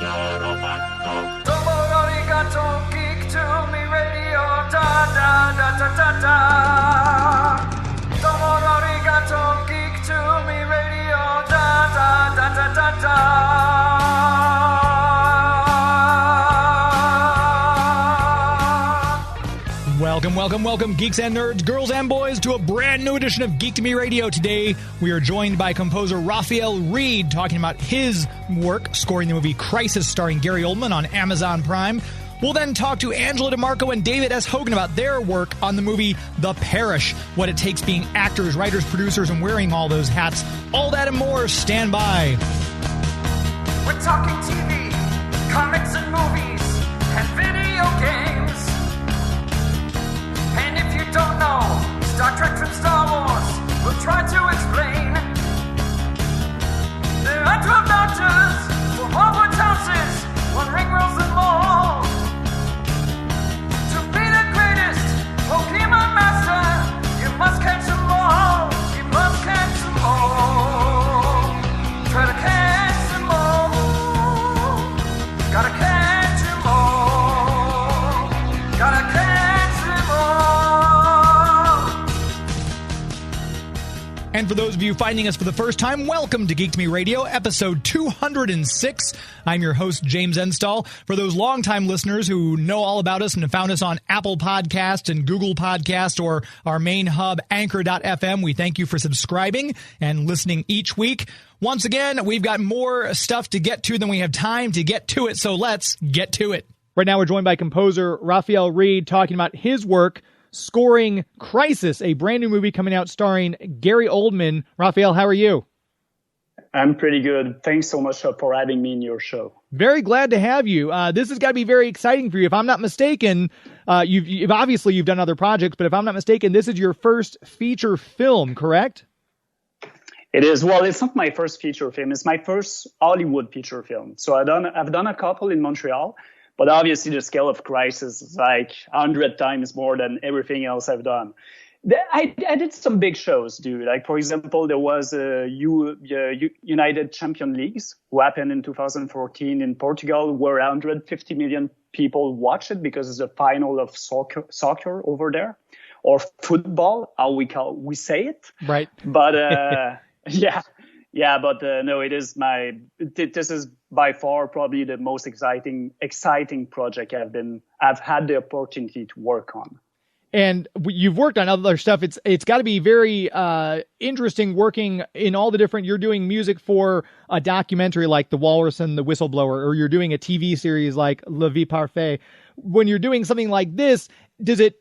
Geek to me radio, da da da da da da. Geek to me radio, da da da da da da. Welcome, geeks and nerds, girls and boys, to a brand new edition of Geek to Me Radio. Today, we are joined by composer Raphael Reed, talking about his work scoring the movie Crisis, starring Gary Oldman on Amazon Prime. We'll then talk to Angela DiMarco and David S. Hogan about their work on the movie The Parish, what it takes being actors, writers, producers, and wearing all those hats. All that and more. Stand by. We're talking TV, comics and movies, and video games. And if you don't know Star Trek from Star Wars, we'll try to explain. There are 12 doctors for Hogwarts houses, one ring rules them all. To be the greatest Pokemon master, you must catch them all. You must catch them all. Try to catch them all. Gotta catch them all. Gotta catch them all. And for those of you finding us for the first time, welcome to Geek to Me Radio, episode 206. I'm your host, James Enstall. For those longtime listeners who know all about us and have found us on Apple Podcast and Google Podcast or our main hub, Anchor.fm, we thank you for subscribing and listening each week. Once again, we've got more stuff to get to than we have time to get to it, so let's get to it. Right now, we're joined by composer Raphael Reed, talking about his work scoring Crisis, a brand new movie coming out starring Gary Oldman. Raphael, how are you? I'm pretty good. Thanks so much for having me in your show. Very glad to have you. This has got to be very exciting for you. If I'm not mistaken, you've done other projects, but if I'm not mistaken, this is your first feature film, correct? It is. Well, it's not my first feature film. It's my first Hollywood feature film. So I've done a couple in Montreal. But obviously, the scale of Crisis is like 100 times more than everything else I've done. I did some big shows, dude. Like, for example, there was United Champion Leagues, who happened in 2014 in Portugal, where 150 million people watched it because it's a final of soccer over there, or football, how we say it. Right. But no, this is by far probably the most exciting project I've had the opportunity to work on. And you've worked on other stuff. It's got to be very interesting working in all the different, you're doing music for a documentary like The Walrus and the Whistleblower, or you're doing a TV series like La Vie Parfaite. When you're doing something like this, does it,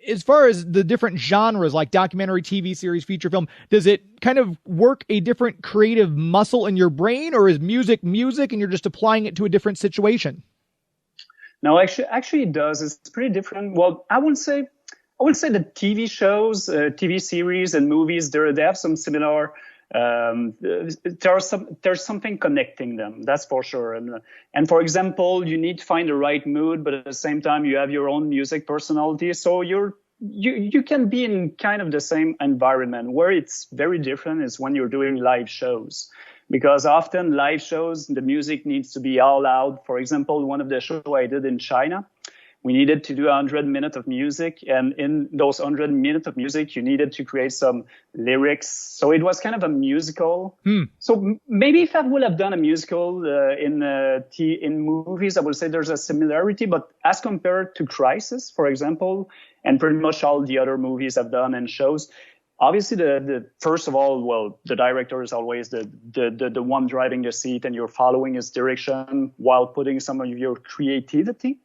as far as the different genres like documentary, TV series, feature film, does it kind of work a different creative muscle in your brain, or is music and you're just applying it to a different situation? No, actually it does. It's pretty different. Well, I would say the TV shows, TV series and movies, they have some similar, there's something connecting them, that's for sure. And for example, you need to find the right mood, but at the same time, you have your own music personality. So you can be in kind of the same environment. Where it's very different is when you're doing live shows. Because often live shows, the music needs to be all out. For example, one of the shows I did in China, we needed to do 100 minutes of music. And in those 100 minutes of music, you needed to create some lyrics. So it was kind of a musical. So maybe if I would have done a musical in movies, I would say there's a similarity. But as compared to Crisis, for example, and pretty much all the other movies I've done and shows, obviously, the first of all, well, the director is always the one driving the seat, and you're following his direction while putting some of your creativity.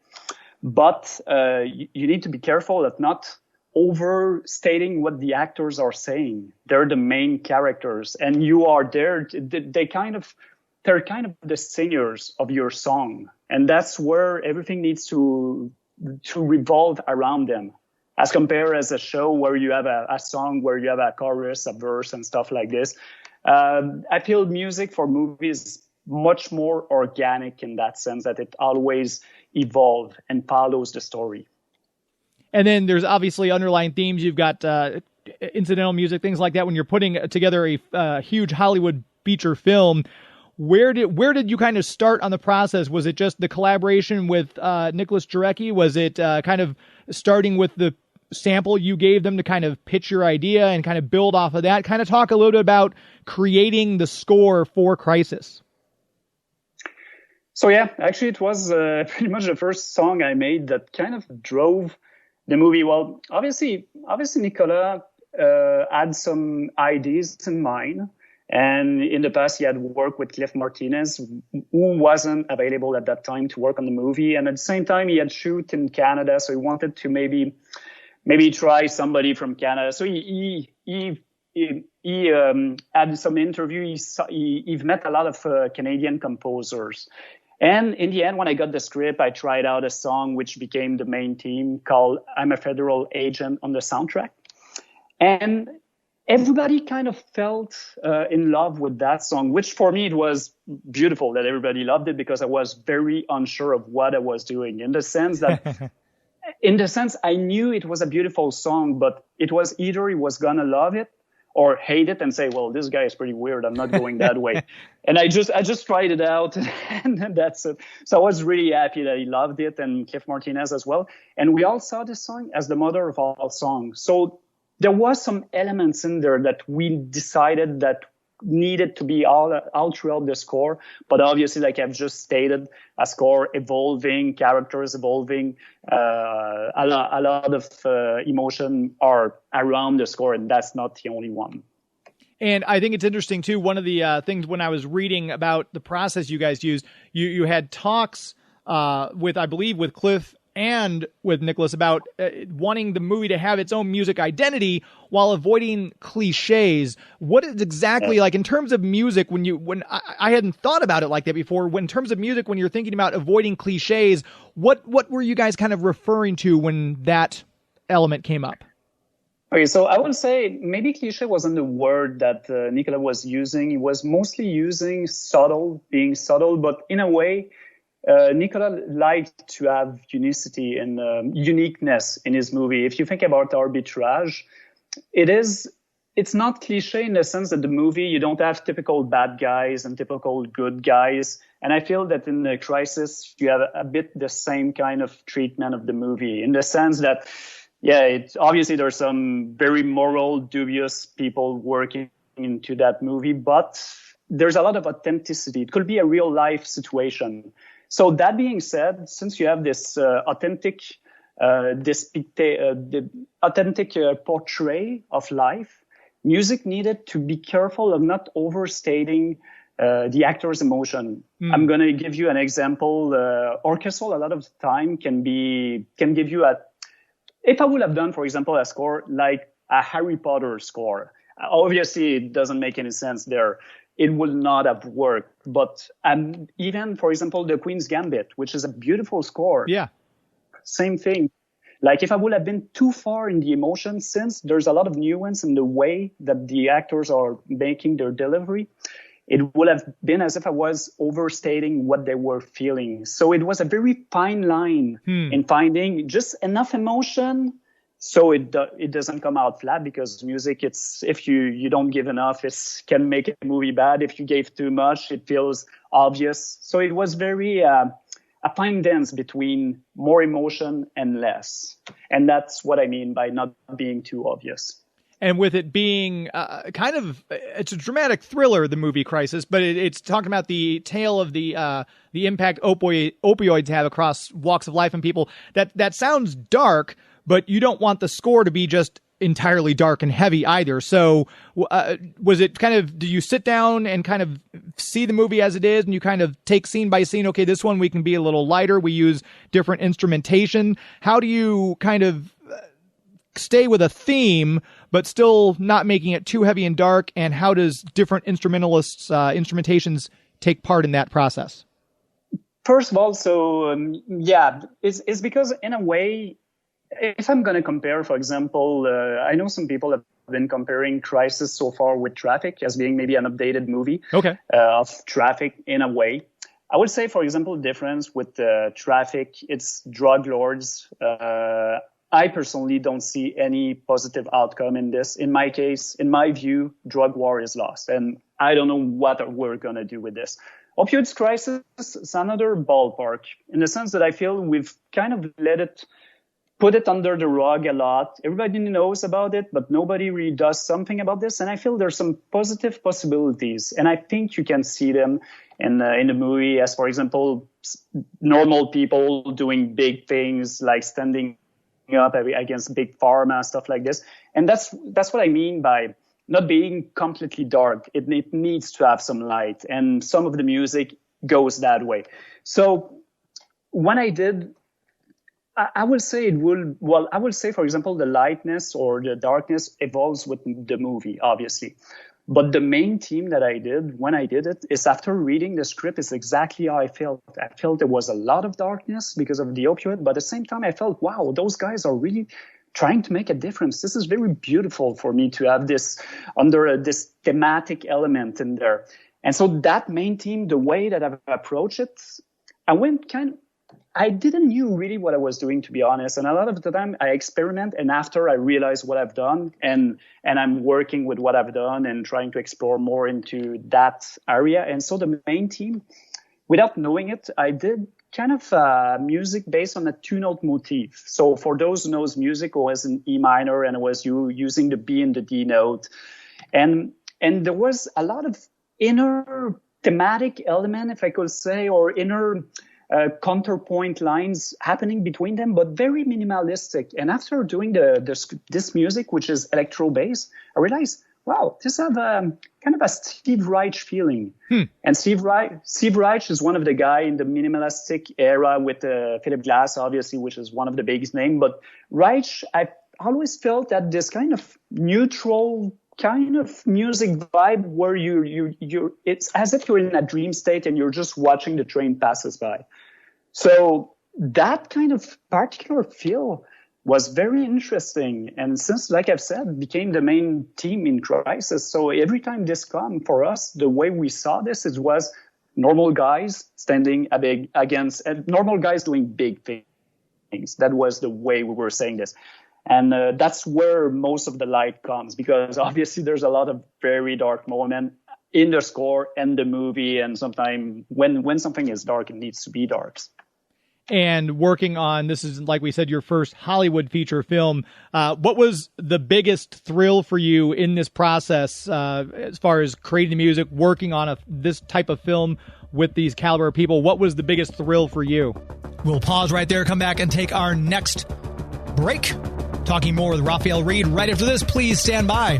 But you need to be careful of not overstating what the actors are saying. They're the main characters, and you are there. They're kind of the singers of your song, and that's where everything needs to revolve around them. As compared as a show where you have a song where you have a chorus, a verse, and stuff like this. I feel music for movies is much more organic in that sense, that it always evolves and follows the story. And then there's obviously underlying themes. You've got incidental music, things like that. When you're putting together a huge Hollywood feature film, Where did you kind of start on the process? Was it just the collaboration with Nicholas Jarecki? Was it kind of starting with the sample you gave them to kind of pitch your idea and kind of build off of that? Kind of talk a little bit about creating the score for Crisis. So yeah, actually it was pretty much the first song I made that kind of drove the movie. Well, obviously Nicolas had some ideas in mind. And in the past, he had worked with Cliff Martinez, who wasn't available at that time to work on the movie. And at the same time, he had shoot in Canada, so he wanted to maybe try somebody from Canada. So he had some interview. He met a lot of Canadian composers. And in the end, when I got the script, I tried out a song which became the main theme called "I'm a Federal Agent" on the soundtrack. And everybody kind of felt in love with that song, which for me, it was beautiful that everybody loved it because I was very unsure of what I was doing in the sense that I knew it was a beautiful song, but it was either he was going to love it or hate it and say, well, this guy is pretty weird. I'm not going that way. And I just tried it out and that's it. So I was really happy that he loved it and Cliff Martinez as well. And we all saw this song as the mother of all songs. So there was some elements in there that we decided that needed to be all throughout the score. But obviously, like I've just stated, a score evolving, characters evolving, a lot of emotion are around the score, and that's not the only one. And I think it's interesting, too. One of the things when I was reading about the process you guys used, you had talks with Cliff and with Nicholas about wanting the movie to have its own music identity while avoiding cliches. What is exactly like in terms of music when I hadn't thought about it like that before. In terms of music, when you're thinking about avoiding cliches, what were you guys kind of referring to when that element came up? Okay, so I would say maybe cliche wasn't the word that Nicolas was using. He was mostly using being subtle, but in a way, Nicolas liked to have unicity and uniqueness in his movie. If you think about Arbitrage, it's not cliche in the sense that the movie, you don't have typical bad guys and typical good guys. And I feel that in the Crisis, you have a bit the same kind of treatment of the movie in the sense that, obviously there's some very moral, dubious people working into that movie, but there's a lot of authenticity. It could be a real life situation. So that being said, since you have this authentic portrait of life, music needed to be careful of not overstating the actor's emotion. I'm going to give you an example. Orchestral a lot of the time can give you if I would have done, for example, a score like a Harry Potter score, obviously it doesn't make any sense there. It would not have worked. But even, for example, The Queen's Gambit, which is a beautiful score. Yeah. Same thing. Like if I would have been too far in the emotion, since there's a lot of nuance in the way that the actors are making their delivery, it would have been as if I was overstating what they were feeling. So it was a very fine line in finding just enough emotion so it doesn't come out flat, because music, if you don't give enough, it can make a movie bad. If you gave too much, it feels obvious. So it was very a fine dance between more emotion and less. And that's what I mean by not being too obvious. And with it being it's a dramatic thriller, the movie Crisis, but it's talking about the tale of the impact opioids have across walks of life and people. That sounds dark, but you don't want the score to be just entirely dark and heavy either. So was it kind of, do you sit down and kind of see the movie as it is and you kind of take scene by scene, okay, this one we can be a little lighter, we use different instrumentation. How do you kind of stay with a theme but still not making it too heavy and dark, and how does different instrumentations take part in that process? First of all, it's because in a way, if I'm going to compare, for example, I know some people have been comparing Crisis so far with Traffic as being maybe an updated movie of Traffic in a way. I would say, for example, the difference with Traffic, it's drug lords. I personally don't see any positive outcome in this. In my case, in my view, drug war is lost. And I don't know what we're going to do with this. Opioids crisis is another ballpark in the sense that I feel we've kind of put it under the rug a lot. Everybody knows about it, but nobody really does something about this. And I feel there's some positive possibilities. And I think you can see them in the movie as, for example, normal people doing big things like standing up against big pharma, stuff like this. And that's what I mean by not being completely dark. It needs to have some light, and some of the music goes that way. So when I did, I will say I will say, for example, the lightness or the darkness evolves with the movie, obviously. But the main theme that I did when I did it is, after reading the script, is exactly how I felt. I felt there was a lot of darkness because of the opioid, but at the same time, I felt, wow, those guys are really trying to make a difference. This is very beautiful for me to have this under this thematic element in there. And so that main theme, the way that I've approached it, I didn't know really what I was doing, to be honest. And a lot of the time I experiment, and after I realize what I've done, and I'm working with what I've done and trying to explore more into that area. And so the main theme, without knowing it, I did kind of music based on a two-note motif. So for those who knows music, it was in E minor, and it was using the B and the D note. And there was a lot of inner thematic element, if I could say, or inner counterpoint lines happening between them, but very minimalistic. And after doing this music, which is electro bass, I realized, wow, this has kind of a Steve Reich feeling. And Steve Reich is one of the guy in the minimalistic era with Philip Glass, obviously, which is one of the biggest names. But Reich, I always felt that this kind of neutral kind of music vibe where you're it's as if you're in a dream state and you're just watching the train passes by. So that kind of particular feel was very interesting. And since, like I've said, became the main theme in Crisis. So every time this come for us, the way we saw this, it was normal guys standing against normal guys doing big things. That was the way we were saying this. And that's where most of the light comes, because obviously there's a lot of very dark moments in the score and the movie. And sometimes when something is dark, it needs to be dark. And working on, this is, like we said, your first Hollywood feature film. What was the biggest thrill for you in this process as far as creating the music, working on this type of film with these caliber of people? What was the biggest thrill for you? We'll pause right there, come back and take our next break. Talking more with Raphael Reed right after this. Please stand by.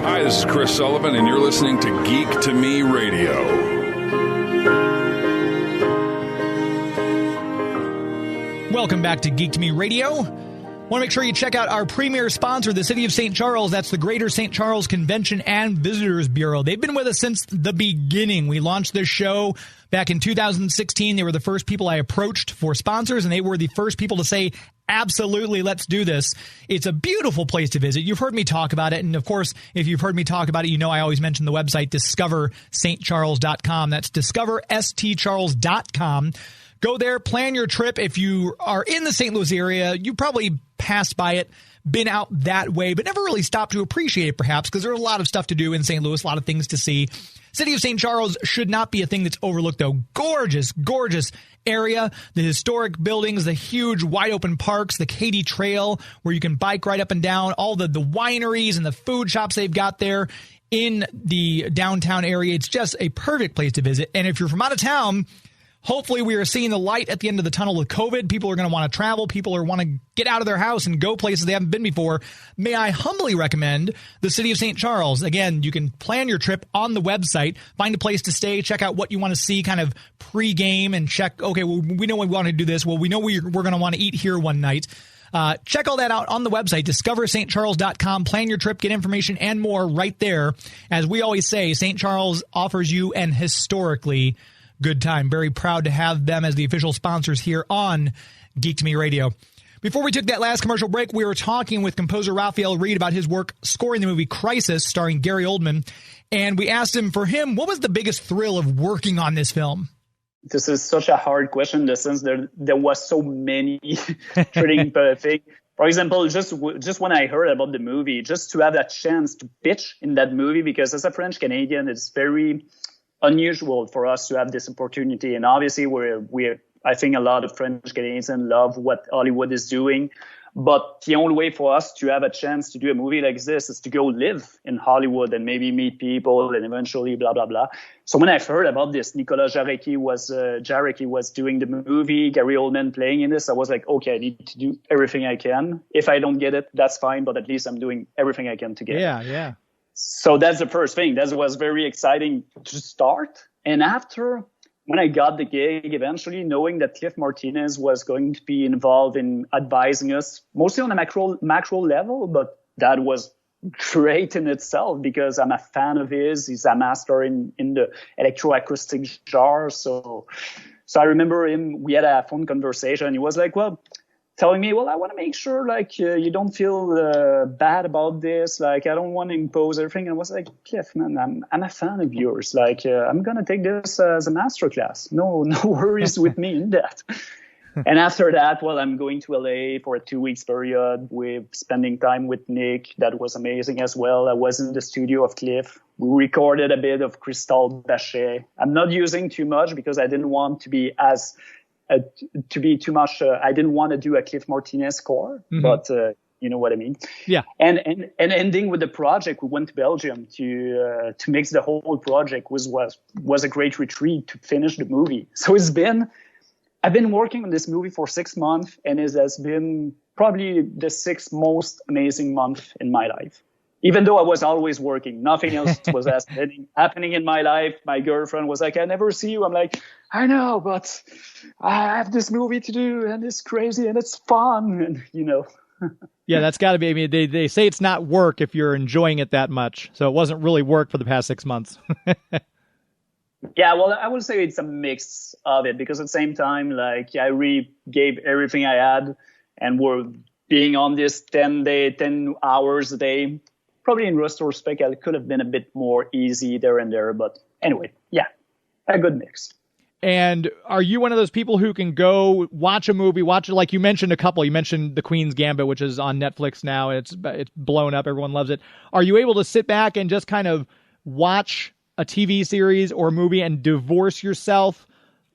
Hi, this is Chris Sullivan, and you're listening to Geek to Me Radio. Welcome back to Geek to Me Radio. Want to make sure you check out our premier sponsor, the City of St. Charles. That's the Greater St. Charles Convention and Visitors Bureau. They've been with us since the beginning. We launched this show back in 2016. They were the first people I approached for sponsors, and they were the first people to say, absolutely, let's do this. It's a beautiful place to visit. You've heard me talk about it. And of course, if you've heard me talk about it, you know I always mention the website, discoverstcharles.com. That's discoverstcharles.com. Go there, plan your trip. If you are in the St. Louis area, you probably passed by it, been out that way, but never really stopped to appreciate it, perhaps, because there's a lot of stuff to do in St. Louis, a lot of things to see. City of St. Charles should not be a thing that's overlooked, though. Gorgeous, gorgeous area. The historic buildings, the huge wide open parks, the Katy Trail, where you can bike right up and down, all the wineries and the food shops they've got there in the downtown area. It's just a perfect place to visit. And if you're from out of town, hopefully we are seeing the light at the end of the tunnel with COVID. People are going to want to travel. People are want to get out of their house and go places they haven't been before. May I humbly recommend the City of St. Charles. Again, you can plan your trip on the website, find a place to stay, check out what you want to see kind of pre-game and check, okay, well, we know we want to do this. Well, we know we're going to want to eat here one night. Check all that out on the website, discoverstcharles.com. Plan your trip, get information and more right there. As we always say, St. Charles offers you an historically good time. Very proud to have them as the official sponsors here on Geek to Me Radio. Before we took that last commercial break, we were talking with composer Raphael Reed about his work scoring the movie Crisis, starring Gary Oldman. And we asked him, for him, what was the biggest thrill of working on this film? This is such a hard question in the sense there was so many things. For example, just when I heard about the movie, just to have that chance to pitch in that movie, because as a French Canadian, it's very unusual for us to have this opportunity. And obviously, I think a lot of French Canadians love what Hollywood is doing. But the only way for us to have a chance to do a movie like this is to go live in Hollywood and maybe meet people and eventually blah, blah, blah. So when I heard about this, Nicholas Jarecki was doing the movie, Gary Oldman playing in this, I was like, okay, I need to do everything I can. If I don't get it, that's fine. But at least I'm doing everything I can to get it. Yeah. So that's the first thing. That was very exciting to start. And after, when I got the gig, eventually knowing that Cliff Martinez was going to be involved in advising us, mostly on a macro level, but that was great in itself because I'm a fan of his. He's a master in the electroacoustic genre. So I remember we had a phone conversation. He was like, well, telling me, well, I want to make sure you don't feel bad about this. Like, I don't want to impose everything. And I was like, Cliff, man, I'm a fan of yours. Like, I'm going to take this as a masterclass. No worries with me in that. And after that, well, I'm going to LA for a 2 weeks period with spending time with Nick. That was amazing as well. I was in the studio of Cliff. We recorded a bit of Crystal Bachet. I'm not using too much because I didn't want to be too much. I didn't want to do a Cliff Martinez score, but you know what I mean? Yeah. And ending with the project, we went to Belgium to mix the whole project. Was a great retreat to finish the movie. So I've been working on this movie for 6 months, and it has been probably the 6th most amazing month in my life. Even though I was always working, nothing else was happening in my life. My girlfriend was like, I never see you. I'm like, I know, but I have this movie to do and it's crazy and it's fun. And, you know. Yeah, that's got to be. I mean, they say it's not work if you're enjoying it that much. So it wasn't really work for the past 6 months. Yeah, well, I would say it's a mix of it because at the same time, like I really gave everything I had and we're being on this 10 hours a day. Probably in retrospect, it could have been a bit more easy there and there. But anyway, yeah, a good mix. And are you one of those people who can go watch a movie, like you mentioned a couple, you mentioned The Queen's Gambit, which is on Netflix now. It's blown up. Everyone loves it. Are you able to sit back and just kind of watch a TV series or movie and divorce yourself,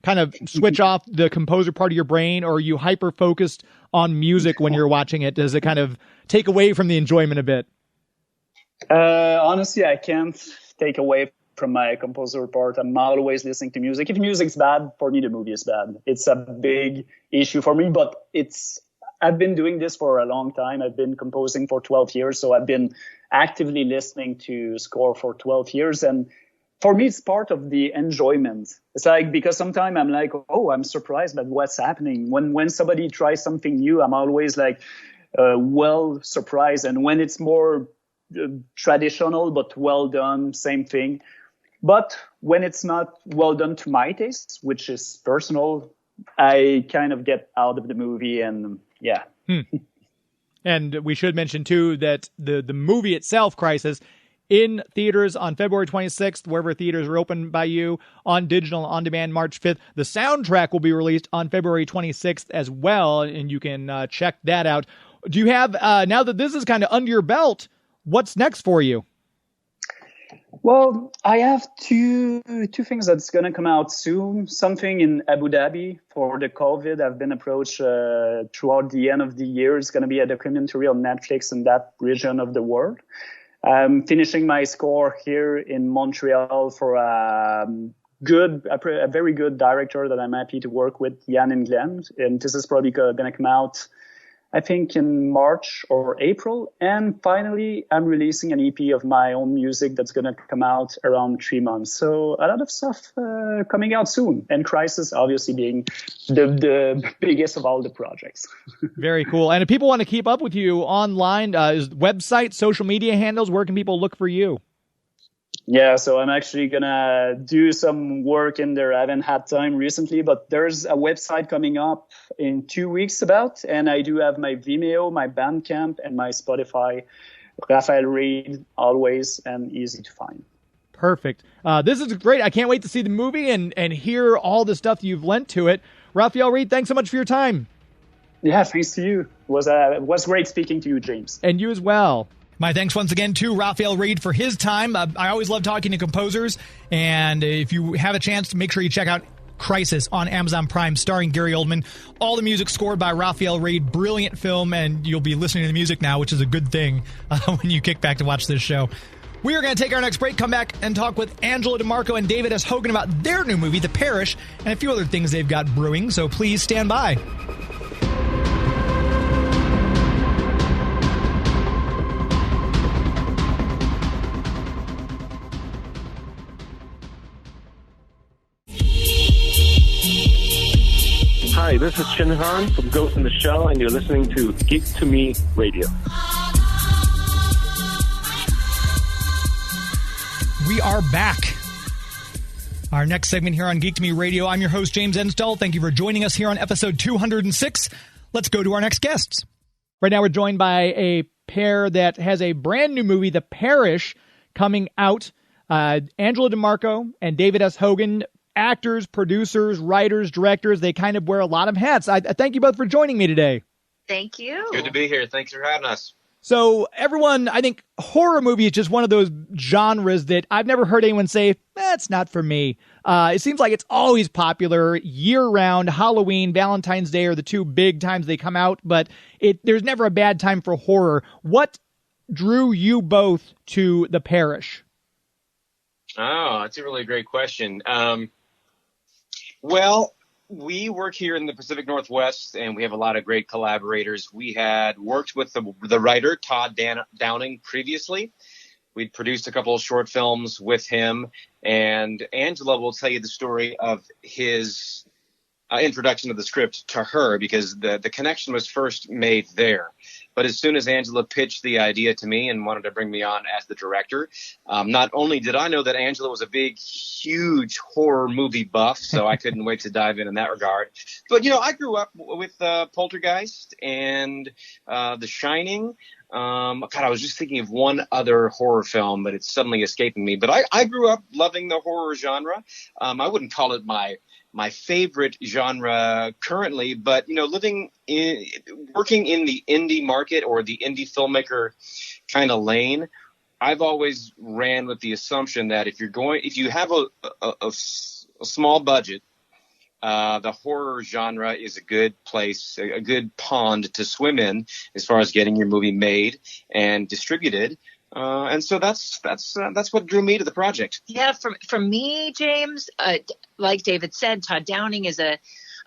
kind of switch off the composer part of your brain, or are you hyper focused on music when you're watching it? Does it kind of take away from the enjoyment a bit? Honestly, I can't take away from my composer part. I'm always listening to music. If music's bad, for me, the movie is bad. It's a big issue for me, but I've been doing this for a long time. I've been composing for 12 years. So I've been actively listening to score for 12 years. And for me, it's part of the enjoyment. It's like, because sometimes I'm like, oh, I'm surprised by what's happening. When somebody tries something new, I'm always like, well surprised. And when it's more traditional but well done, same thing. But when it's not well done to my taste, which is personal, I kind of get out of the movie and yeah. And we should mention too that the movie itself, Crisis, in theaters on February 26th, wherever theaters are open by you, on digital on demand March 5th. The soundtrack will be released on February 26th as well, and you can check that out. Do you have, now that this is kind of under your belt, what's next for you? Well, I have two things that's going to come out soon. Something in Abu Dhabi for the COVID. I've been approached throughout the end of the year. It's going to be a documentary on Netflix in that region of the world. I'm finishing my score here in Montreal for a very good director that I'm happy to work with, Jan and Glenn. And this is probably going to come out, I think, in March or April. And finally, I'm releasing an EP of my own music that's going to come out around 3 months. So a lot of stuff coming out soon. And Crisis obviously being the biggest of all the projects. Very cool. And if people want to keep up with you online, is website, social media handles, where can people look for you? Yeah, so I'm actually gonna do some work in there. I haven't had time recently, but there's a website coming up in 2 weeks and I do have my Vimeo, my Bandcamp, and my Spotify. Raphael Reed, always, and easy to find. Perfect. This is great. I can't wait to see the movie and hear all the stuff you've lent to it. Raphael Reed, thanks so much for your time. Yeah, thanks to you. It was great speaking to you, James. And you as well. My thanks once again to Raphael Reed for his time. I always love talking to composers, and if you have a chance, make sure you check out Crisis on Amazon Prime, starring Gary Oldman. All the music scored by Raphael Reed. Brilliant film, and you'll be listening to the music now, which is a good thing when you kick back to watch this show. We are going to take our next break, come back and talk with Angela DiMarco and David S. Hogan about their new movie, The Parish, and a few other things they've got brewing, so please stand by. Hi, this is Chin Han from Ghost in the Shell, and you're listening to Geek to Me Radio. We are back. Our next segment here on Geek to Me Radio. I'm your host, James Enstall. Thank you for joining us here on episode 206. Let's go to our next guests. Right now we're joined by a pair that has a brand new movie, The Parish, coming out. Angela DiMarco and David S. Hogan, actors, producers, writers, directors. They kind of wear a lot of hats. I thank you both for joining me today. Thank you. Good to be here. Thanks for having us. So everyone, I think horror movie is just one of those genres that I've never heard anyone say, it's not for me. It seems like it's always popular year-round. Halloween, Valentine's Day are the two big times they come out, but there's never a bad time for horror. What drew you both to The Parish? Oh, that's a really great question. Well, we work here in the Pacific Northwest, and we have a lot of great collaborators. We had worked with the writer, Todd Downing, previously. We'd produced a couple of short films with him, and Angela will tell you the story of his introduction of the script to her, because the connection was first made there. But as soon as Angela pitched the idea to me and wanted to bring me on as the director, not only did I know that Angela was a big, huge horror movie buff, so I couldn't wait to dive in that regard. But, I grew up with Poltergeist and The Shining. God, I was just thinking of one other horror film, but it's suddenly escaping me. But I grew up loving the horror genre. I wouldn't call it my favorite genre currently, but working in the indie market or the indie filmmaker kind of lane, I've always ran with the assumption that if you have a small budget, the horror genre is a good place, a good pond to swim in as far as getting your movie made and distributed. And so that's what drew me to the project. Yeah, for me, James, like David said, Todd Downing is a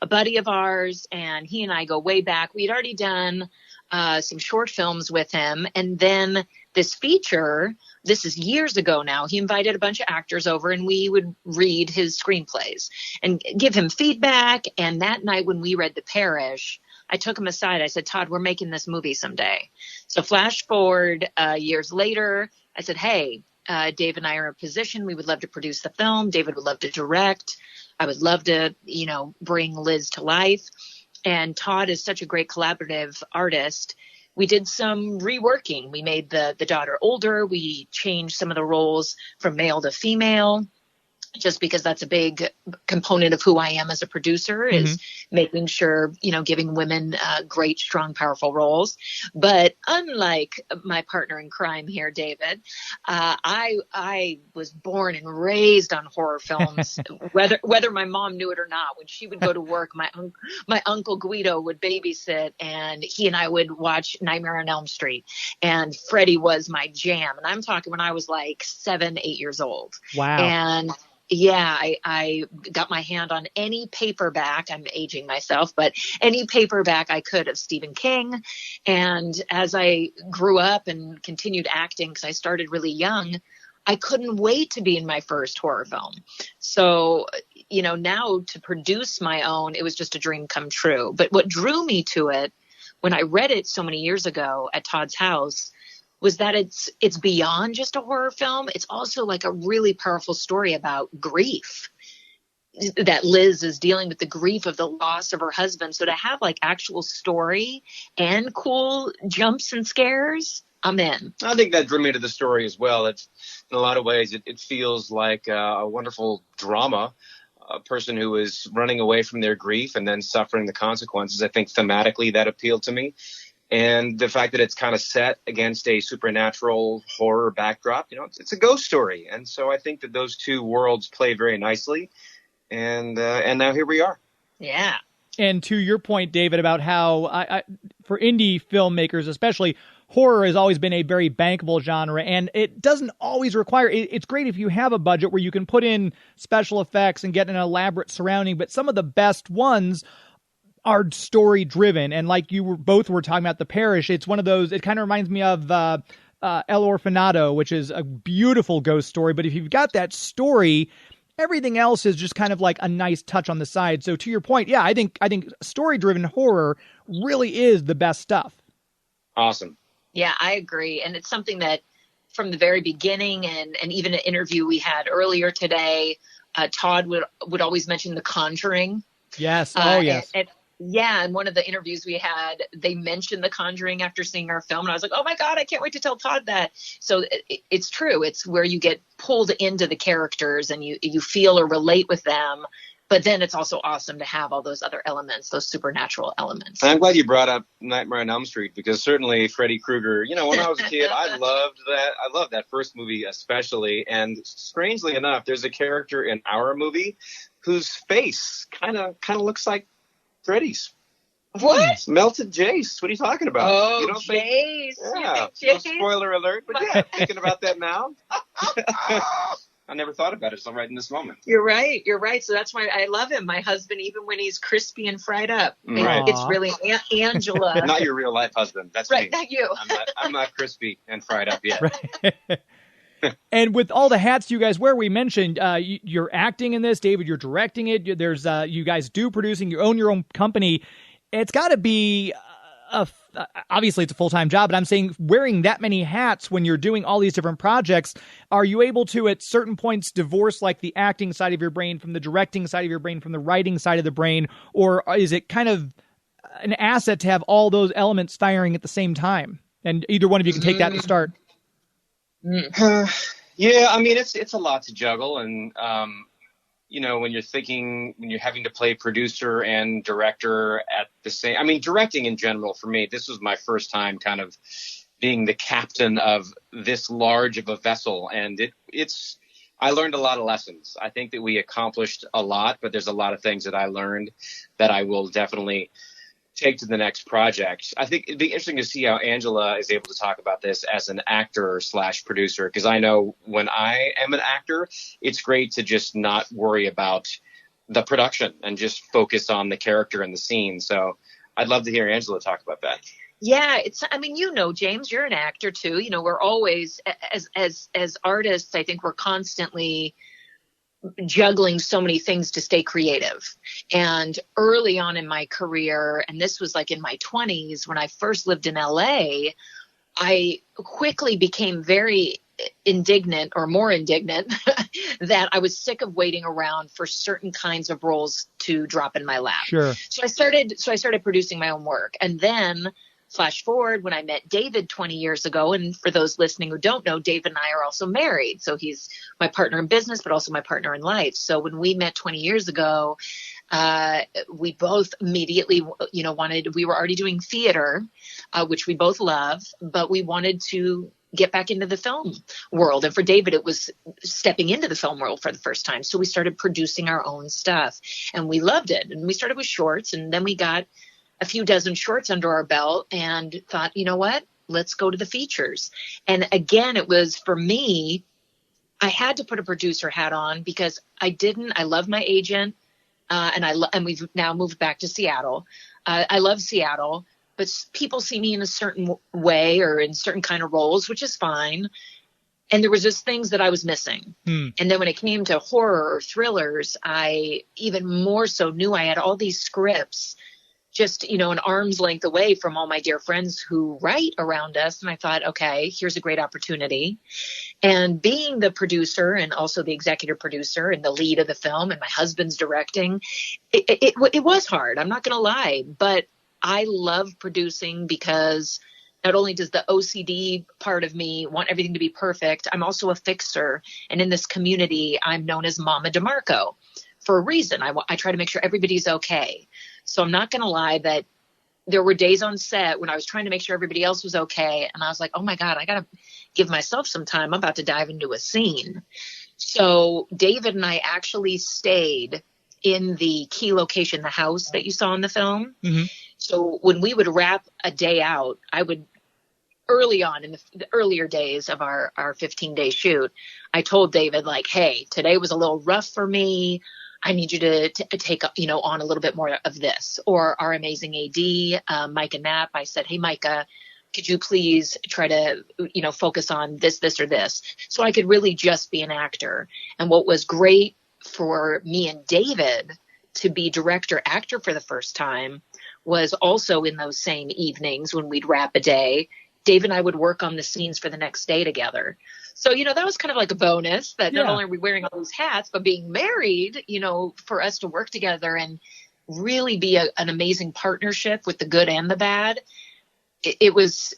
buddy of ours, and he and I go way back. We'd already done some short films with him, and then this feature, this is years ago now, he invited a bunch of actors over, and we would read his screenplays and give him feedback. And that night when we read The Parish, I took him aside. I said, Todd, we're making this movie someday. So flash forward years later, I said, hey, Dave and I are in a position. We would love to produce the film. David would love to direct. I would love to, bring Liz to life. And Todd is such a great collaborative artist. We did some reworking. We made the daughter older. We changed some of the roles from male to female, just because that's a big component of who I am as a producer, is making sure, giving women great, strong, powerful roles. But unlike my partner in crime here, David, I was born and raised on horror films, whether my mom knew it or not. When she would go to work, my uncle Guido would babysit, and he and I would watch Nightmare on Elm Street. And Freddy was my jam. And I'm talking when I was like 7, 8 years old. Wow. And yeah, I got my hand on any paperback. I'm aging myself, but any paperback I could of Stephen King. And as I grew up and continued acting, because I started really young, I couldn't wait to be in my first horror film. So, now to produce my own, it was just a dream come true. But what drew me to it, when I read it so many years ago at Todd's house, was that it's beyond just a horror film. It's also like a really powerful story about grief, that Liz is dealing with the grief of the loss of her husband. So to have like actual story and cool jumps and scares, I'm in. I think that drew me to the story as well. It's in a lot of ways, it feels like a wonderful drama. A person who is running away from their grief and then suffering the consequences. I think thematically that appealed to me. And the fact that it's kind of set against a supernatural horror backdrop, it's a ghost story. And so I think that those two worlds play very nicely. And now here we are. Yeah. And to your point, David, about how I for indie filmmakers, especially, horror has always been a very bankable genre, and it doesn't always require. It's great if you have a budget where you can put in special effects and get an elaborate surrounding, but some of the best ones are story driven. And like you both were talking about The Parish, it's one of those. It kind of reminds me of El Orfanato, which is a beautiful ghost story. But if you've got that story, everything else is just kind of like a nice touch on the side. So to your point, yeah, I think story-driven horror really is the best stuff. Awesome. Yeah, I agree. And it's something that from the very beginning and even an interview we had earlier today, Todd would always mention The Conjuring. Yes. Yes. And one of the interviews we had, they mentioned The Conjuring after seeing our film. And I was like, oh, my God, I can't wait to tell Todd that. So it's true. It's where you get pulled into the characters and you feel or relate with them. But then it's also awesome to have all those other elements, those supernatural elements. I'm glad you brought up Nightmare on Elm Street, because certainly Freddy Krueger, when I was a kid, I loved that. I loved that first movie especially. And strangely enough, there's a character in our movie whose face kind of looks like Freddy's. What? Melted Jace. What are you talking about? Oh, you don't Jace. Yeah. No spoiler alert, but yeah, thinking about that now. I never thought about it until right in this moment. You're right. So that's why I love him. My husband, even when he's crispy and fried up, right. It's really Angela. Not your real life husband. That's right. Me. Not you. I'm not crispy and fried up yet. Right. And with all the hats you guys wear, we mentioned you're acting in this, David. You're directing it. There's you guys do producing. You own your own company. It's got to be obviously it's a full-time job, but I'm saying wearing that many hats when you're doing all these different projects, are you able to at certain points divorce like the acting side of your brain from the directing side of your brain from the writing side of the brain, or is it kind of an asset to have all those elements firing at the same time? And either one of you can take that to start. Yeah, I mean it's a lot to juggle, and when you're having to play producer and director at the same, I mean, directing in general for me, this was my first time kind of being the captain of this large of a vessel. And I learned a lot of lessons. I think that we accomplished a lot, but there's a lot of things that I learned that I will definitely take to the next project. I think it'd be interesting to see how Angela is able to talk about this as an actor / producer, because I know when I am an actor, it's great to just not worry about the production and just focus on the character and the scene. So I'd love to hear Angela talk about that. Yeah, James, you're an actor too. We're always as artists, I think we're constantly juggling so many things to stay creative. And early on in my career, and this was like in my 20s, when I first lived in LA, I quickly became very indignant, or more indignant, that I was sick of waiting around for certain kinds of roles to drop in my lap. Sure. So I started producing my own work. And then flash forward when I met David 20 years ago. And for those listening who don't know, David and I are also married. So he's my partner in business, but also my partner in life. So when we met 20 years ago, we both immediately, we were already doing theater, which we both love, but we wanted to get back into the film world. And for David, it was stepping into the film world for the first time. So we started producing our own stuff and we loved it. And we started with shorts, and then we got a few dozen shorts under our belt and thought, you know what, let's go to the features. And again, it was for me, I had to put a producer hat on because I love my agent. And we've now moved back to Seattle. I love Seattle, but people see me in a certain way or in certain kind of roles, which is fine. And there was just things that I was missing. And then when it came to horror or thrillers, I even more so knew I had all these scripts just, an arm's length away from all my dear friends who write around us. And I thought, okay, here's a great opportunity. And being the producer and also the executive producer and the lead of the film, and my husband's directing, it was hard. I'm not going to lie, but I love producing because not only does the OCD part of me want everything to be perfect, I'm also a fixer. And in this community, I'm known as Mama DiMarco for a reason. I try to make sure everybody's okay. So I'm not going to lie that there were days on set when I was trying to make sure everybody else was okay. And I was like, oh my God, I got to give myself some time. I'm about to dive into a scene. So David and I actually stayed in the key location, the house that you saw in the film. Mm-hmm. So when we would wrap a day out, I would early on in the earlier days of our 15-day shoot, I told David, like, hey, today was a little rough for me. I need you to take on a little bit more of this. Or our amazing AD, Micah Knapp, I said, hey, Micah, could you please try to, focus on this, or this? So I could really just be an actor. And what was great for me and David to be director-actor for the first time was also in those same evenings when we'd wrap a day, Dave and I would work on the scenes for the next day together. So, that was kind of like a bonus that not only are we wearing all these hats, but being married, for us to work together and really be an amazing partnership with the good and the bad. It was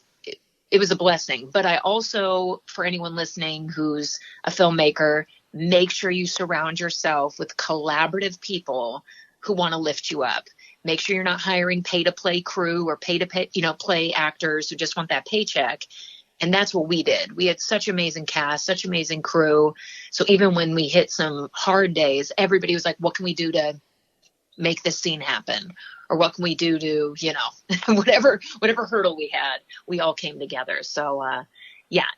a blessing. But I also, for anyone listening who's a filmmaker, make sure you surround yourself with collaborative people who want to lift you up. Make sure you're not hiring pay-to-play crew or play actors who just want that paycheck. And that's what we did. We had such amazing cast, such amazing crew. So even when we hit some hard days, everybody was like, what can we do to make this scene happen? Or what can we do to, whatever hurdle we had, we all came together. So,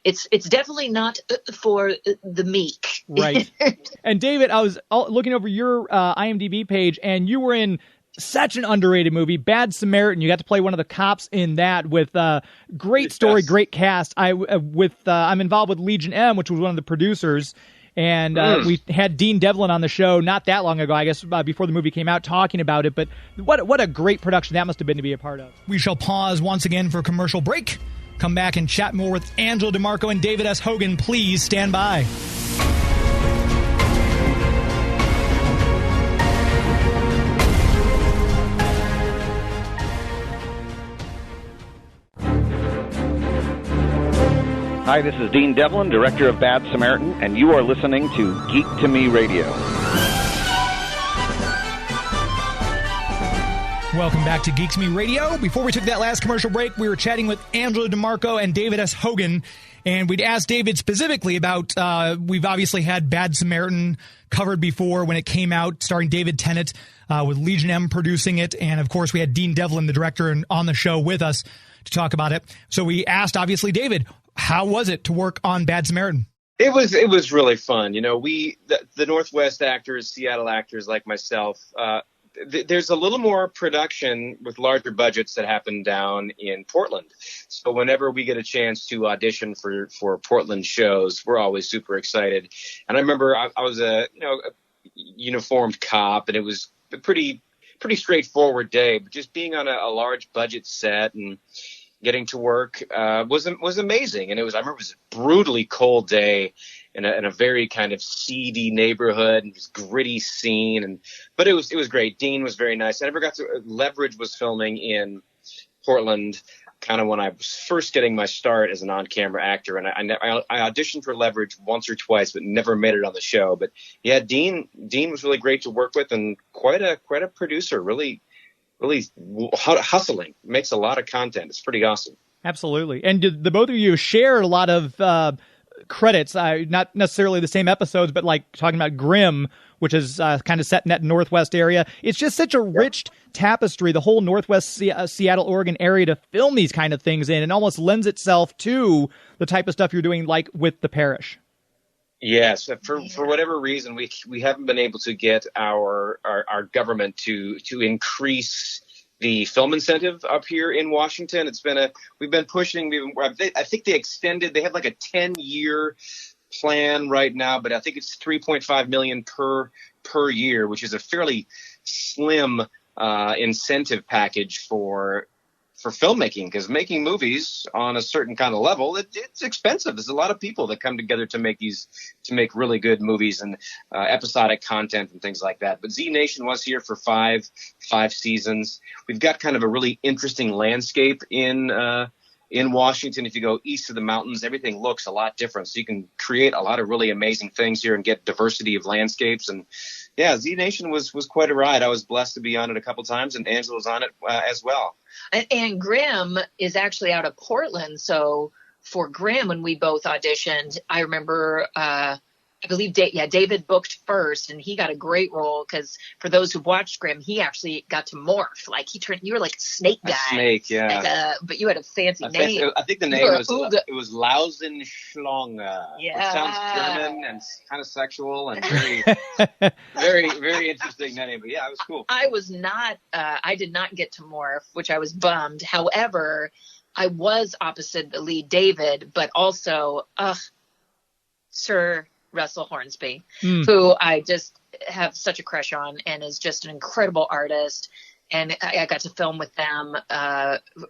it's definitely not for the meek. Right. And David, I was looking over your IMDb page, and you were in such an underrated movie, Bad Samaritan. You got to play one of the cops in that with great story, great cast. I'm involved with Legion M, which was one of the producers. And we had Dean Devlin on the show not that long ago, I guess, before the movie came out, talking about it. But what a great production that must have been to be a part of. We shall pause once again for a commercial break. Come back and chat more with Angela DiMarco and David S. Hogan. Please stand by. Hi, this is Dean Devlin, director of Bad Samaritan, and you are listening to Geek to Me Radio. Welcome back to Geek to Me Radio. Before we took that last commercial break, we were chatting with Angela DiMarco and David S. Hogan, and we'd asked David specifically about, we've obviously had Bad Samaritan covered before when it came out, starring David Tennant, with Legion M producing it, and of course we had Dean Devlin, the director, on the show with us to talk about it. So we asked, obviously, David, how was it to work on Bad Samaritan? It was really fun. The Northwest actors, Seattle actors like myself, there's a little more production with larger budgets that happen down in Portland. So whenever we get a chance to audition for Portland shows, we're always super excited. And I remember I was a uniformed cop, and it was a pretty straightforward day, but just being on a large budget set and getting to work was amazing. And I remember it was a brutally cold day in a very kind of seedy neighborhood and this gritty scene. But it was great. Dean was very nice. I never got to Leverage was filming in Portland kind of when I was first getting my start as an on-camera actor. And I auditioned for Leverage once or twice, but never made it on the show. But yeah, Dean was really great to work with and quite a producer, really hustling, makes a lot of content. It's pretty awesome. Absolutely. And the both of you share a lot of credits, not necessarily the same episodes, but like talking about Grimm, which is kind of set in that Northwest area. It's just such a rich tapestry, the whole Northwest Seattle, Oregon area to film these kind of things in, and almost lends itself to the type of stuff you're doing like with the Parish. Yes, for whatever reason, we haven't been able to get our government to increase the film incentive up here in Washington. We've been pushing. I think they have like a 10-year plan right now, but I think it's $3.5 million per year, which is a fairly slim incentive package for filmmaking, because making movies on a certain kind of level, it's expensive. There's a lot of people that come together to make really good movies and episodic content and things like that. But Z Nation was here for five seasons. We've got kind of a really interesting landscape in Washington. If you go east of the mountains, everything looks a lot different. So you can create a lot of really amazing things here and get diversity of landscapes. And yeah, Z Nation was quite a ride. I was blessed to be on it a couple times, and Angela was on it as well. And Grimm is actually out of Portland. So for Grimm, when we both auditioned, I remember, I believe, David booked first, and he got a great role because for those who've watched Grimm, he actually got to morph. Like you were like a snake guy. A snake, yeah. But you had a fancy name. I think the name was Lausenschlange. Yeah. Which sounds German and kind of sexual and very, very, very interesting name. But yeah, it was cool. I did not get to morph, which I was bummed. However, I was opposite the lead David, but also, Sir Russell Hornsby, who I just have such a crush on and is just an incredible artist. And I got to film with them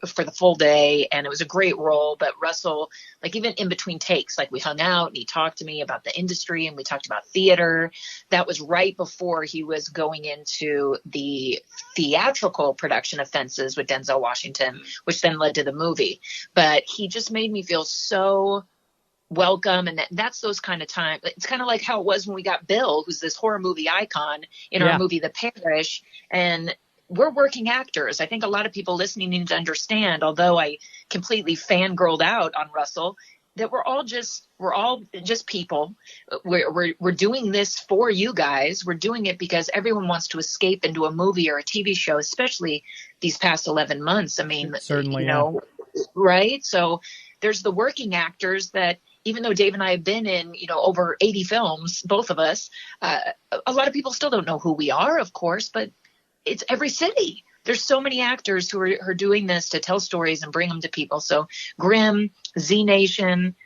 for the full day, and it was a great role. But Russell, like even in between takes, like we hung out and he talked to me about the industry and we talked about theater. That was right before he was going into the theatrical production of Fences with Denzel Washington, which then led to the movie. But he just made me feel so welcome, and that's those kind of time. It's kind of like how it was when we got Bill, who's this horror movie icon in our movie The Parish, and we're working actors. I think a lot of people listening need to understand, although I completely fangirled out on Russell, that we're all just people. We're doing this for you guys. We're doing it because everyone wants to escape into a movie or a TV show, especially these past 11 months. I mean, certainly, right? So there's the working actors that, even though Dave and I have been in, over 80 films, both of us, a lot of people still don't know who we are, of course, but it's every city. There's so many actors who are doing this to tell stories and bring them to people. So Grimm, Z Nation,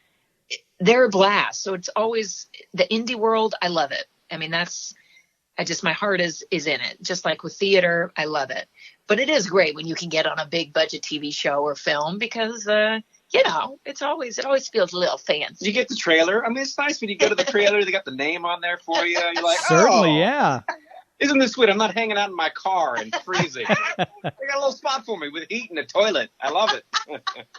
they're a blast. So it's always the indie world. I love it. I mean, my heart is in it. Just like with theater, I love it. But it is great when you can get on a big budget TV show or film because, it always feels a little fancy. Did you get the trailer? I mean, it's nice when you go to the trailer, they got the name on there for you. You're like, certainly, yeah. Isn't this sweet? I'm not hanging out in my car and freezing. They got a little spot for me with heat and a toilet. I love it.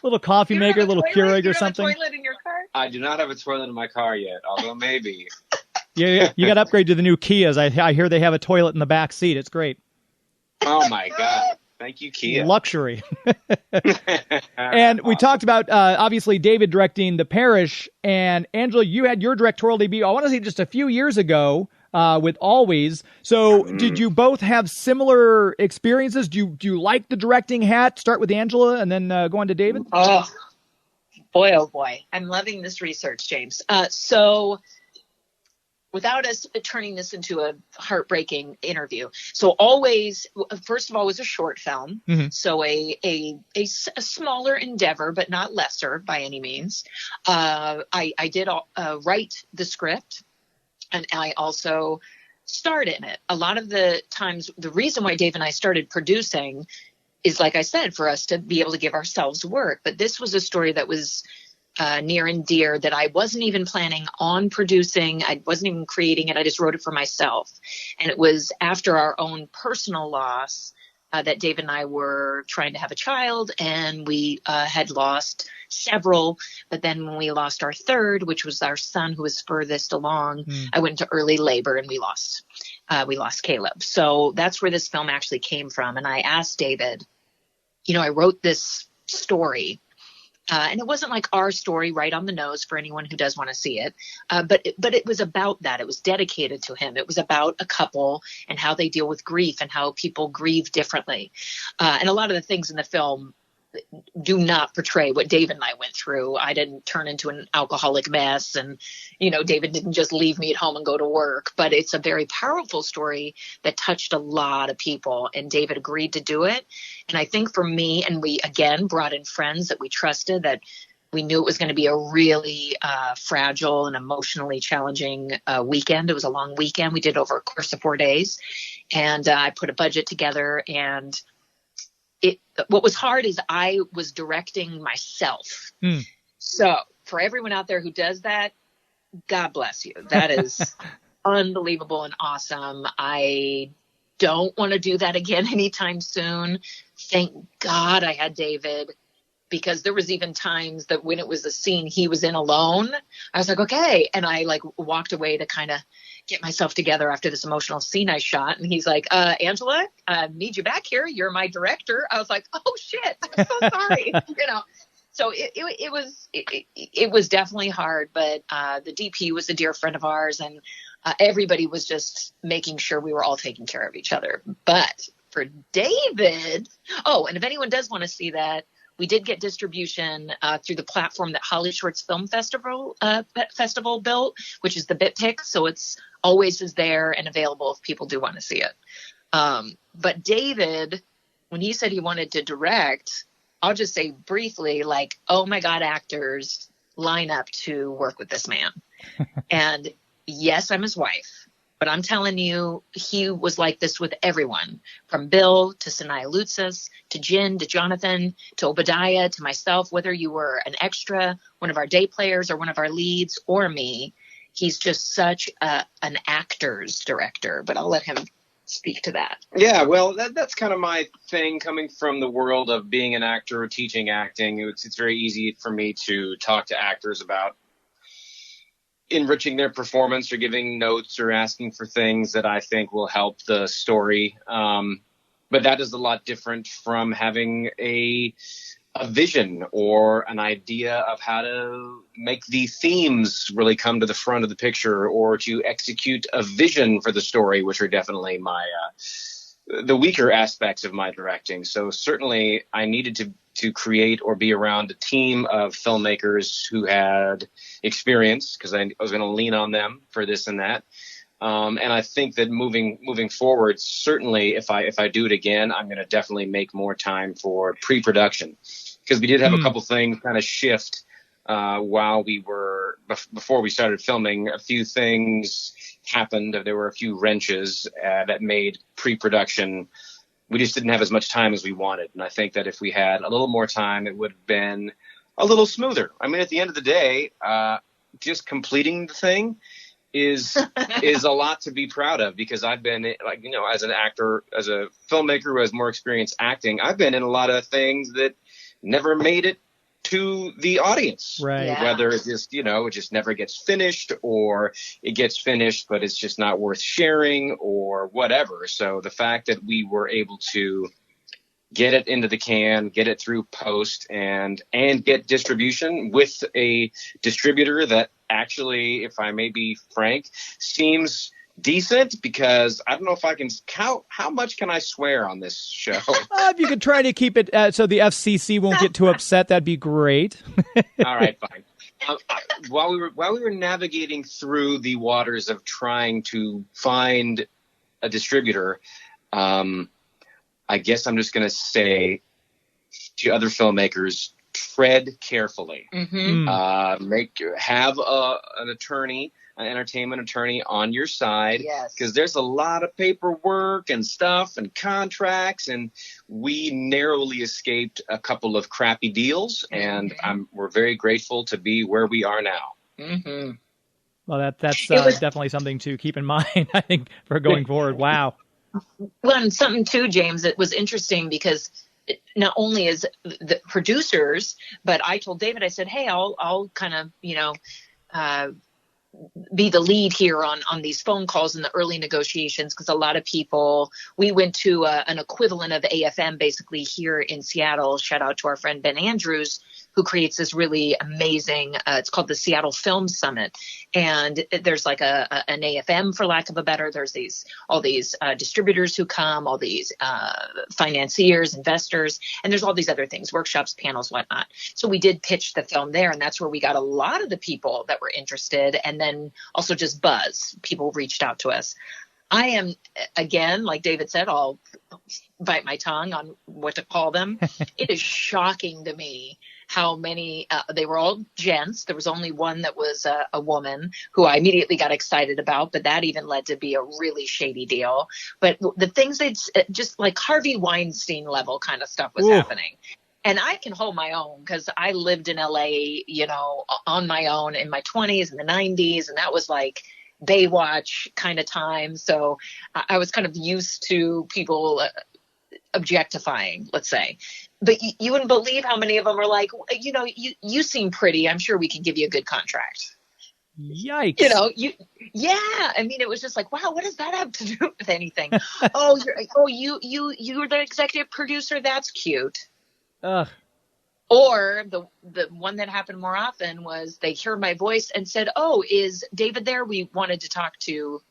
Little coffee maker, a little Keurig or something. You have a toilet in your car? I do not have a toilet in my car yet, although maybe. Yeah, you got to upgrade to the new Kias. I hear they have a toilet in the back seat. It's great. Oh, my God. Thank you, Kia. Luxury. And we talked about, obviously, David directing The Parish. And Angela, you had your directorial debut, I want to say just a few years ago with Always. So did you both have similar experiences? Do you like the directing hat? Start with Angela and then go on to David? Oh boy. I'm loving this research, James. So without us turning this into a heartbreaking interview. So Always, first of all, was a short film. Mm-hmm. So a smaller endeavor, but not lesser by any means. I did write the script, and I also starred in it. A lot of the times, the reason why Dave and I started producing is, like I said, for us to be able to give ourselves work. But this was a story that was near and dear that I wasn't even planning on producing. I wasn't even creating it. I just wrote it for myself. And it was after our own personal loss that Dave and I were trying to have a child, and we had lost several. But then when we lost our third, which was our son who was furthest along, I went into early labor and we lost Caleb. So that's where this film actually came from. And I asked David, I wrote this story. And it wasn't like our story right on the nose for anyone who does want to see it. But it was about that. It was dedicated to him. It was about a couple and how they deal with grief and how people grieve differently. And a lot of the things in the film do not portray what Dave and I went through. I didn't turn into an alcoholic mess, and, David didn't just leave me at home and go to work. But it's a very powerful story that touched a lot of people, and David agreed to do it. And I think for me, and we, again, brought in friends that we trusted, that we knew it was going to be a really fragile and emotionally challenging weekend. It was a long weekend. We did over a course of 4 days. and I put a budget together. And what was hard is I was directing myself. So for everyone out there who does that, God bless you. That is unbelievable and awesome. I don't want to do that again anytime soon. Thank God I had David, because there was even times that when it was a scene he was in alone, I was like, okay. And I like walked away to kind of get myself together after this emotional scene I shot. And he's like, Angela, I need you back here. You're my director. I was like, oh shit, I'm so sorry. So it was definitely hard, but the DP was a dear friend of ours, and everybody was just making sure we were all taking care of each other. But for David, and if anyone does want to see that, we did get distribution through the platform that Holly Shorts Film Festival built, which is the BitPic. So it's always is there and available if people do want to see it. But David, when he said he wanted to direct, I'll just say briefly, like, oh my God, actors line up to work with this man. And yes, I'm his wife, but I'm telling you, he was like this with everyone, from Bill to Sanaya Lutzis, to Jin, to Jonathan, to Obadiah, to myself, whether you were an extra, one of our day players, or one of our leads, or me. He's just such an actor's director, but I'll let him speak to that. Yeah, well, that's kind of my thing, coming from the world of being an actor or teaching acting. It's very easy for me to talk to actors about enriching their performance or giving notes or asking for things that I think will help the story. But that is a lot different from having a vision or an idea of how to make the themes really come to the front of the picture, or to execute a vision for the story, which are definitely my the weaker aspects of my directing. So certainly I needed to create or be around a team of filmmakers who had experience, because I was going to lean on them for this and that. And I think that moving forward, certainly if I do it again, I'm going to definitely make more time for pre-production, because we did have a couple things kind of shift while we were before we started filming. A few things happened. There were a few wrenches that made pre-production. We just didn't have as much time as we wanted. And I think that if we had a little more time, it would have been a little smoother. I mean, at the end of the day, just completing the thing is a lot to be proud of, because I've been, like, as an actor, as a filmmaker who has more experience acting, I've been in a lot of things that never made it to the audience. Right. Yeah. Whether it just, it just never gets finished, or it gets finished, but it's just not worth sharing, or whatever. So the fact that we were able to get it into the can, get it through post, and get distribution with a distributor that actually, if I may be frank, seems decent, because I don't know if I can count how much can I swear on this show. If you could try to keep it so the FCC won't get too upset, that'd be great. All right, fine. While we were navigating through the waters of trying to find a distributor, I guess I'm just going to say to other filmmakers, tread carefully. Have an attorney, an entertainment attorney on your side, because there's a lot of paperwork and stuff and contracts, and we narrowly escaped a couple of crappy deals, and we're very grateful to be where we are now. Well, that's definitely something to keep in mind, I think, for going forward. Wow. Well, and something too, James, it was interesting because not only is the producers, but I told David, I said, hey, I'll kind of, be the lead here on these phone calls in the early negotiations, because a lot of people, we went to an equivalent of AFM basically here in Seattle. Shout out to our friend Ben Andrews, who creates this really amazing, it's called the Seattle Film Summit. And there's like an AFM, for lack of a better, there's all these distributors who come, all these financiers, investors, and there's all these other things, workshops, panels, whatnot. So we did pitch the film there, and that's where we got a lot of the people that were interested. And then also just buzz, people reached out to us. I am, again, like David said, I'll bite my tongue on what to call them. It is shocking to me how many, they were all gents. There was only one that was a woman who I immediately got excited about, but that even led to be a really shady deal. But the things they'd just like Harvey Weinstein level kind of stuff was happening. And I can hold my own because I lived in LA, you know, on my own in my 20s and the 90s. And that was like Baywatch kind of time. So I was kind of used to people objectifying, let's say. But you wouldn't believe how many of them are like, you know, you seem pretty. I'm sure we can give you a good contract. Yikes. You know, I mean, it was just like, wow, what does that have to do with anything? You're the executive producer. That's cute. Ugh. Or the one that happened more often was they heard my voice and said, "Oh, is David there? We wanted to talk to,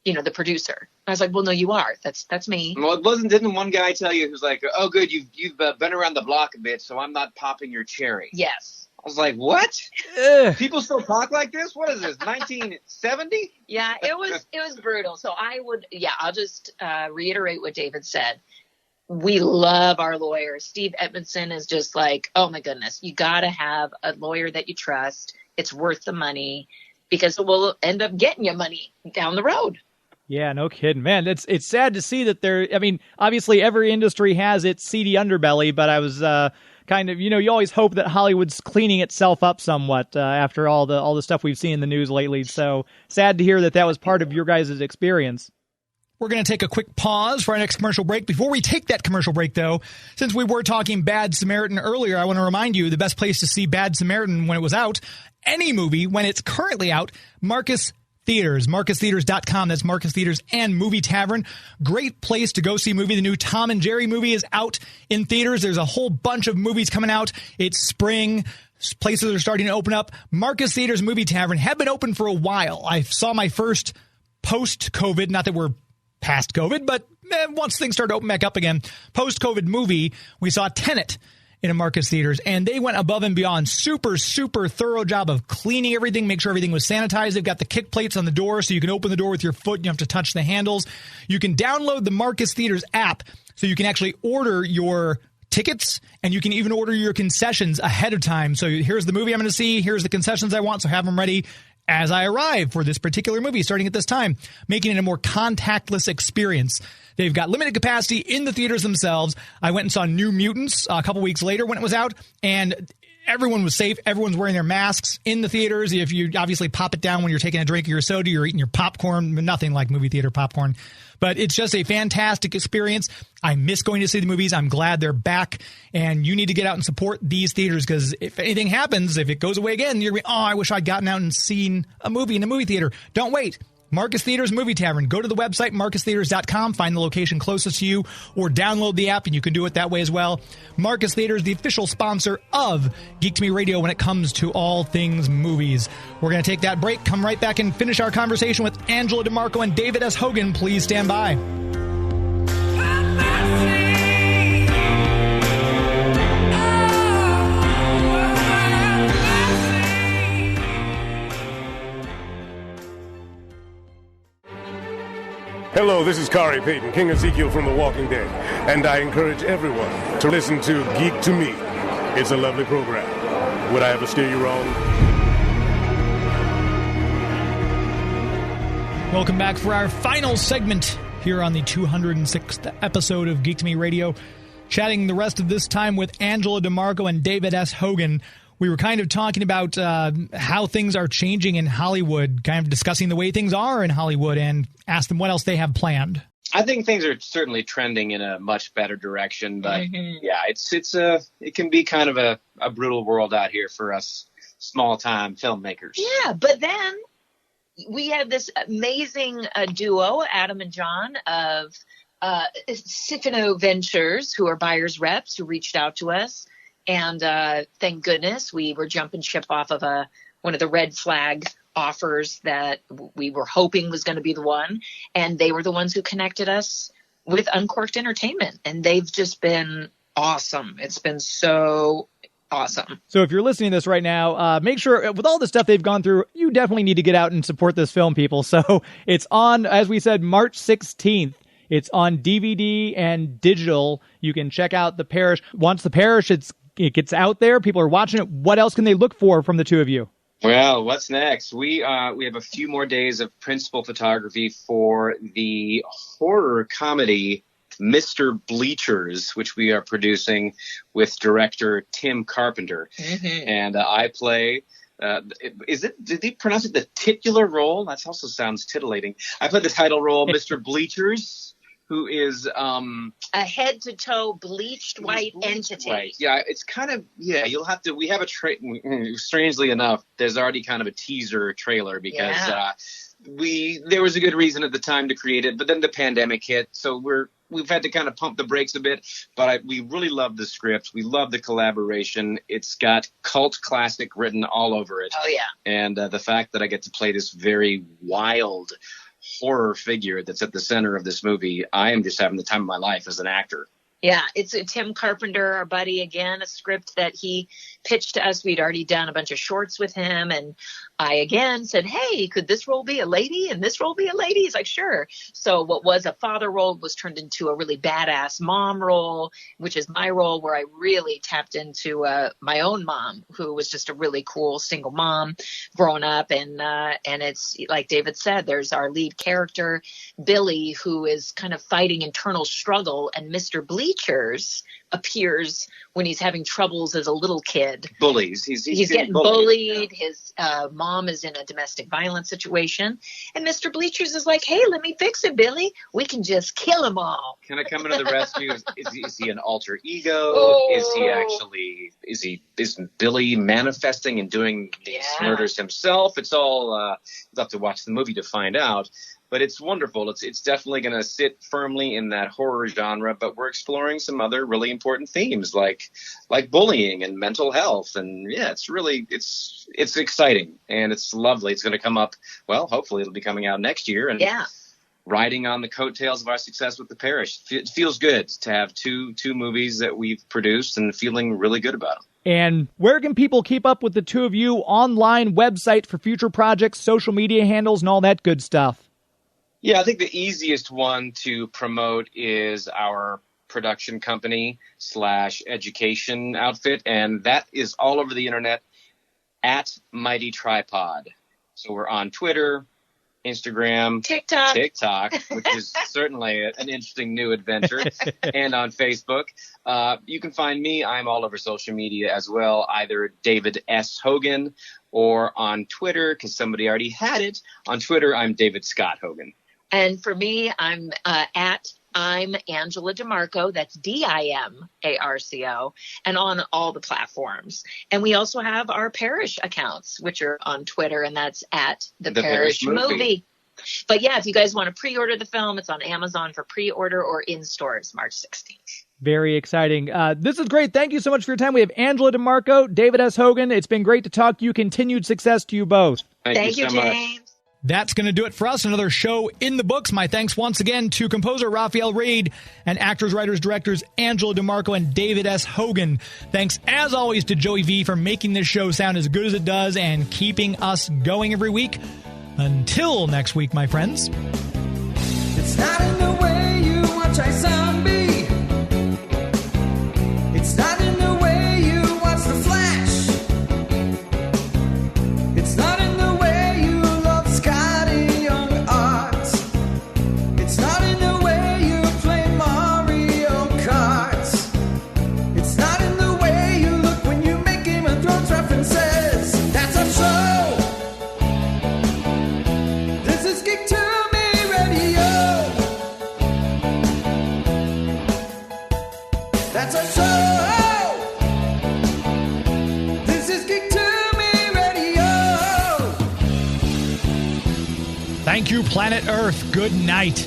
you know, the producer." I was like, "Well, no, you are. That's me." Well, didn't one guy tell you who's like, "Oh, good, you've been around the block a bit, so I'm not popping your cherry." Yes. I was like, "What? Ugh. People still talk like this? What is this? 1970?" Yeah, it was brutal. So I'll just reiterate what David said. We love our lawyers. Steve Edmondson is just like, oh my goodness, you got to have a lawyer that you trust. It's worth the money because it will end up getting you money down the road. Yeah, no kidding, man. It's sad to see that I mean, obviously every industry has its seedy underbelly, but I was kind of, you know, you always hope that Hollywood's cleaning itself up somewhat after all the stuff we've seen in the news lately. So sad to hear that was part of your guys' experience. We're going to take a quick pause for our next commercial break. Before we take that commercial break, though, since we were talking Bad Samaritan earlier, I want to remind you the best place to see Bad Samaritan when it was out, any movie when it's currently out, Marcus Theaters, marcustheaters.com. That's Marcus Theaters and Movie Tavern. Great place to go see a movie. The new Tom and Jerry movie is out in theaters. There's a whole bunch of movies coming out. It's spring. Places are starting to open up. Marcus Theaters, Movie Tavern have been open for a while. I saw my first post-COVID, not that we're past COVID, but once things start to open back up again, post-COVID movie, we saw Tenet in a Marcus Theaters, and they went above and beyond. Super, super thorough job of cleaning everything, make sure everything was sanitized. They've got the kick plates on the door, so you can open the door with your foot. You don't have to touch the handles. You can download the Marcus Theaters app, so you can actually order your tickets, and you can even order your concessions ahead of time. So here's the movie I'm going to see. Here's the concessions I want, so have them ready as I arrive for this particular movie starting at this time, making it a more contactless experience. They've got limited capacity in the theaters themselves. I went and saw New Mutants a couple weeks later when it was out, and everyone was safe. Everyone's wearing their masks in the theaters. If you obviously pop it down when you're taking a drink of your soda, you're eating your popcorn, nothing like movie theater popcorn. But it's just a fantastic experience. I miss going to see the movies. I'm glad they're back. And you need to get out and support these theaters because if anything happens, if it goes away again, you're going to be, I wish I'd gotten out and seen a movie in a movie theater. Don't wait. Marcus Theaters Movie Tavern. Go to the website, marcustheaters.com, find the location closest to you, or download the app, and you can do it that way as well. Marcus Theaters, the official sponsor of Geek to Me Radio when it comes to all things movies. We're going to take that break, come right back and finish our conversation with Angela DiMarco and David S. Hogan. Please stand by. Hello, this is Kari Payton, King Ezekiel from The Walking Dead, and I encourage everyone to listen to Geek to Me. It's a lovely program. Would I ever steer you wrong? Welcome back for our final segment here on the 206th episode of Geek to Me Radio. Chatting the rest of this time with Angela DiMarco and David S. Hogan. We were kind of talking about how things are changing in Hollywood, kind of discussing the way things are in Hollywood, and asked them what else they have planned. I think things are certainly trending in a much better direction, but yeah, it can be kind of a brutal world out here for us small time filmmakers. Yeah, but then we have this amazing duo, Adam and John of Sifino Ventures, who are buyers reps, who reached out to us. And thank goodness we were jumping ship off of one of the red flag offers that we were hoping was going to be the one. And they were the ones who connected us with Uncorked Entertainment. And they've just been awesome. It's been so awesome. So if you're listening to this right now, make sure with all the stuff they've gone through, you definitely need to get out and support this film, people. So it's on, as we said, March 16th. It's on DVD and digital. You can check out The Parish. Once The Parish, it gets out there, people are watching it. What else can they look for from the two of you? Well, what's next? We have a few more days of principal photography for the horror comedy Mr. Bleachers, which we are producing with director Tim Carpenter. Mm-hmm. And I play, did they pronounce it the titular role? That also sounds titillating. I play the title role, Mr. Bleachers, who is a head-to-toe bleached white entity. Right. Yeah, it's kind of, you'll have to, we have strangely enough, there's already kind of a teaser trailer because there was a good reason at the time to create it, but then the pandemic hit, so we've had to kind of pump the brakes a bit, but we really love the script. We love the collaboration. It's got cult classic written all over it. Oh, yeah. And the fact that I get to play this very wild horror figure that's at the center of this movie, I am just having the time of my life as an actor. Yeah, it's a Tim Carpenter, our buddy, again, a script that he pitched to us. We'd already done a bunch of shorts with him. And I, again, said, hey, could this role be a lady and this role be a lady? He's like, sure. So what was a father role was turned into a really badass mom role, which is my role, where I really tapped into my own mom, who was just a really cool single mom growing up. And it's like David said, there's our lead character, Billy, who is kind of fighting internal struggle, and Mr. Bleachers appears when he's having troubles as a little kid. Bullies. He's getting bullied. His mom is in a domestic violence situation. And Mr. Bleachers is like, hey, let me fix it, Billy. We can just kill them all. Can I come into the rescue? Is he an alter ego? Oh. Is Billy manifesting and doing these murders himself? It's all, you'll have to watch the movie to find out. But it's wonderful. It's definitely going to sit firmly in that horror genre, but we're exploring some other really important themes like bullying and mental health. And it's exciting and it's lovely. It's going to come up. Well, hopefully it'll be coming out next year. And riding on the coattails of our success with The Parish. It feels good to have two movies that we've produced and feeling really good about them. And where can people keep up with the two of you? Online, website for future projects, social media handles, and all that good stuff. Yeah, I think the easiest one to promote is our production company / education outfit, and that is all over the internet at Mighty Tripod. So we're on Twitter, Instagram, TikTok, which is certainly an interesting new adventure, and on Facebook. You can find me. I'm all over social media as well, either David S. Hogan or on Twitter, because somebody already had it. On Twitter, I'm David Scott Hogan. And for me, I'm I'm Angela DiMarco. That's DIMARCO, and on all the platforms. And we also have our Parish accounts, which are on Twitter, and that's at the Parish Movie. But yeah, if you guys want to pre-order the film, it's on Amazon for pre-order or in stores March 16th. Very exciting. This is great. Thank you so much for your time. We have Angela DiMarco, David S. Hogan. It's been great to talk to you. Continued success to you both. Thank you so James. Much. That's going to do it for us. Another show in the books. My thanks once again to composer Raphael Reed and actors, writers, directors Angela DiMarco and David S. Hogan. Thanks, as always, to Joey V for making this show sound as good as it does and keeping us going every week. Until next week, my friends. It's not in the way you watch a zombie. It's not in the way you watch The Flash. It's not in the way you love Scotty Young Art. It's not in the way you play Mario Kart. It's not in the way you look when you make Game of Thrones references. That's a show. This is Geek to Me Radio. That's a show. This is Geek to Me Radio. Thank you, Planet Earth. Good night.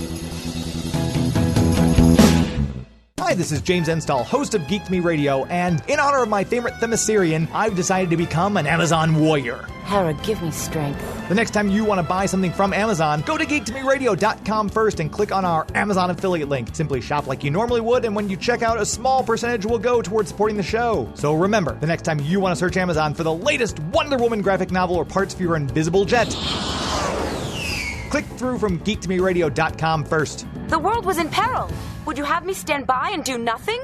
Hi this is James Enstall, host of Geek to Me Radio, and in honor of my favorite Themyscirian, I've decided to become an Amazon warrior. Hera, give me strength. The next time you want to buy something from Amazon, go to geektomeradio.com first and click on our Amazon affiliate link. Simply shop like you normally would, and when you check out, a small percentage will go towards supporting the show. So remember, the next time you want to search Amazon for the latest Wonder Woman graphic novel or parts for your invisible jet, click through from geektomeradio.com first. The world was in peril. Would you have me stand by and do nothing?